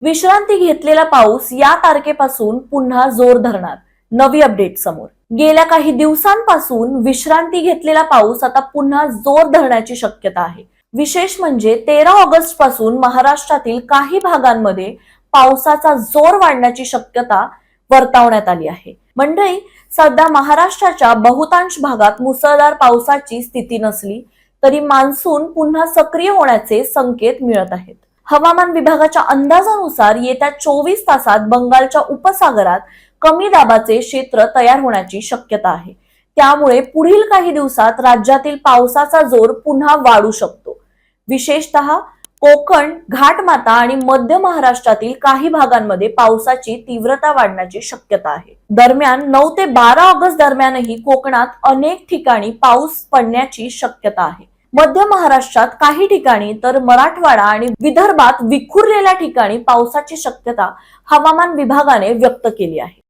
विश्रांती घेतलेला पाऊस या तारखेपासून पुन्हा जोर धरणार. नवी अपडेट समोर. गेल्या काही दिवसांपासून विश्रांती घेतलेला पाऊस आता पुन्हा जोर धरण्याची शक्यता आहे. विशेष म्हणजे 13 ऑगस्ट पासून महाराष्ट्रातील काही भागांमध्ये पावसाचा जोर वाढण्याची शक्यता वर्तवण्यात आली आहे. मंडळी, सध्या महाराष्ट्राच्या बहुतांश भागात मुसळधार पावसाची स्थिती नसली तरी मान्सून पुन्हा सक्रिय होण्याचे संकेत मिळत आहेत. हवामान विभागाच्या अंदाजानुसार येत्या 24 तासात बंगालच्या उपसागरात कमी दाबाचे क्षेत्र तयार होण्याची शक्यता आहे. त्यामुळे पुढील काही दिवसात राज्यातील पावसाचा जोर पुन्हा वाढू शकतो. विशेषतः कोकण, घाटमाता आणि मध्य महाराष्ट्रातील काही भागांमध्ये पावसाची तीव्रता वाढण्याची शक्यता आहे. दरम्यान 9 ते 12 ऑगस्ट दरम्यानही कोकणात अनेक ठिकाणी पाऊस पडण्याची शक्यता आहे. मध्य महाराष्ट्रात काही ठिकाणी तर मराठवाडा आणि विदर्भात विखुरलेल्या ठिकाणी पावसाची शक्यता हवामान विभागाने व्यक्त केली आहे.